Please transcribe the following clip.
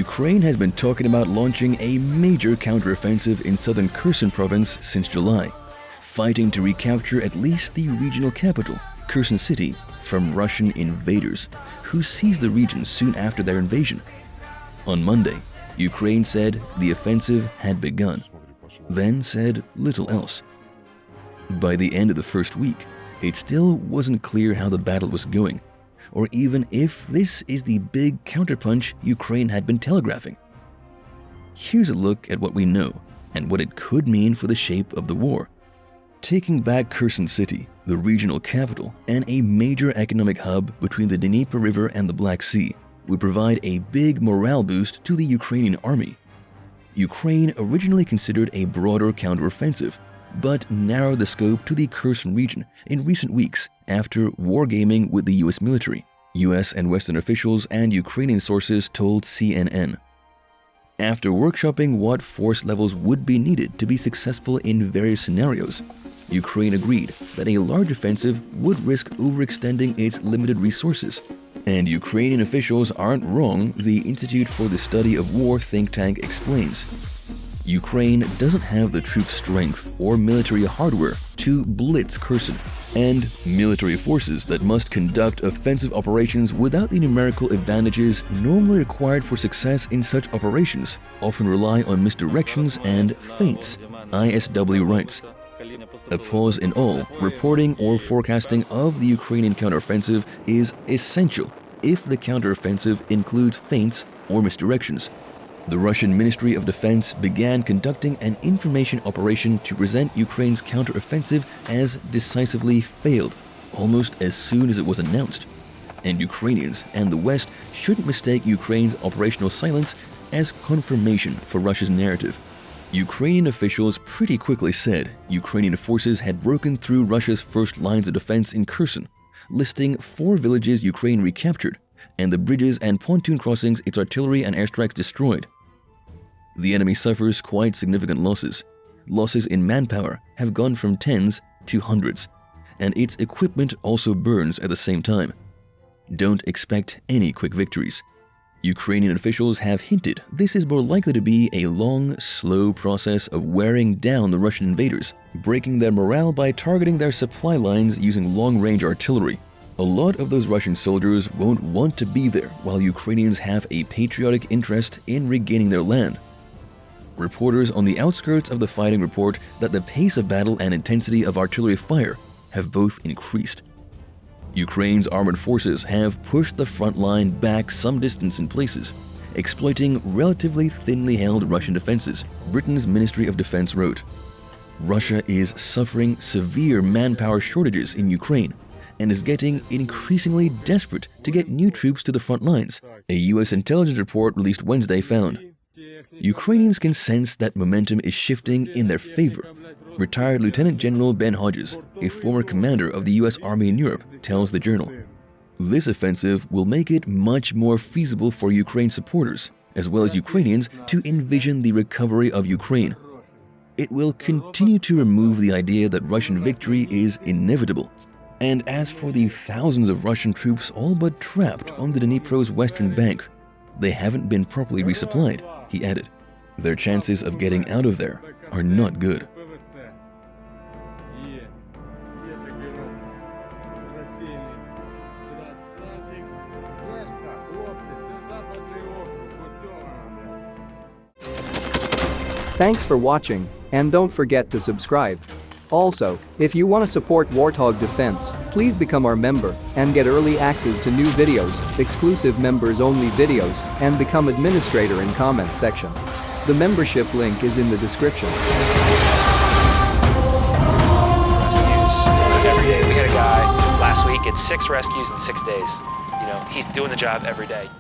Ukraine has been talking about launching a major counteroffensive in southern Kherson province since July, fighting to recapture at least the regional capital, Kherson City, from Russian invaders, who seized the region soon after their invasion. On Monday, Ukraine said the offensive had begun, then said little else. By the end of the first week, it still wasn't clear how the battle was going, or even if this is the big counterpunch Ukraine had been telegraphing. Here's a look at what we know and what it could mean for the shape of the war. Taking back Kherson City, the regional capital and a major economic hub between the Dnieper River and the Black Sea, would provide a big morale boost to the Ukrainian army. Ukraine originally considered a broader counteroffensive, but narrowed the scope to the Kherson region in recent weeks after wargaming with the US military, US and Western officials and Ukrainian sources told CNN. After workshopping what force levels would be needed to be successful in various scenarios, Ukraine agreed that a large offensive would risk overextending its limited resources. And Ukrainian officials aren't wrong, the Institute for the Study of War think tank explains. Ukraine doesn't have the troop strength or military hardware to blitz Kherson, and military forces that must conduct offensive operations without the numerical advantages normally required for success in such operations often rely on misdirections and feints, ISW writes. A pause in all reporting or forecasting of the Ukrainian counteroffensive is essential if the counteroffensive includes feints or misdirections. The Russian Ministry of Defense began conducting an information operation to present Ukraine's counteroffensive as decisively failed almost as soon as it was announced. And Ukrainians and the West shouldn't mistake Ukraine's operational silence as confirmation for Russia's narrative. Ukrainian officials pretty quickly said Ukrainian forces had broken through Russia's first lines of defense in Kherson, listing 4 villages Ukraine recaptured and the bridges and pontoon crossings its artillery and airstrikes destroyed. The enemy suffers quite significant losses. Losses in manpower have gone from tens to hundreds, and its equipment also burns at the same time. Don't expect any quick victories. Ukrainian officials have hinted this is more likely to be a long, slow process of wearing down the Russian invaders, breaking their morale by targeting their supply lines using long-range artillery. A lot of those Russian soldiers won't want to be there while Ukrainians have a patriotic interest in regaining their land. Reporters on the outskirts of the fighting report that the pace of battle and intensity of artillery fire have both increased. Ukraine's armored forces have pushed the front line back some distance in places, exploiting relatively thinly held Russian defenses, Britain's Ministry of Defense wrote. Russia is suffering severe manpower shortages in Ukraine and is getting increasingly desperate to get new troops to the front lines, a US intelligence report released Wednesday found. Ukrainians can sense that momentum is shifting in their favor. Retired Lieutenant General Ben Hodges, a former commander of the US Army in Europe, tells the journal. This offensive will make it much more feasible for Ukraine supporters, as well as Ukrainians, to envision the recovery of Ukraine. It will continue to remove the idea that Russian victory is inevitable. And as for the thousands of Russian troops all but trapped on the Dniepro's western bank, they haven't been properly resupplied, he added. Their chances of getting out of there are not good. Thanks for watching, and don't forget to subscribe. Also, if you want to support Warthog Defense, please become our member and get early access to new videos, exclusive members-only videos, and become administrator in comment section. The membership link is in the description. Rescues every day. We had a guy last week, it's 6 rescues in 6 days. You know, he's doing the job every day.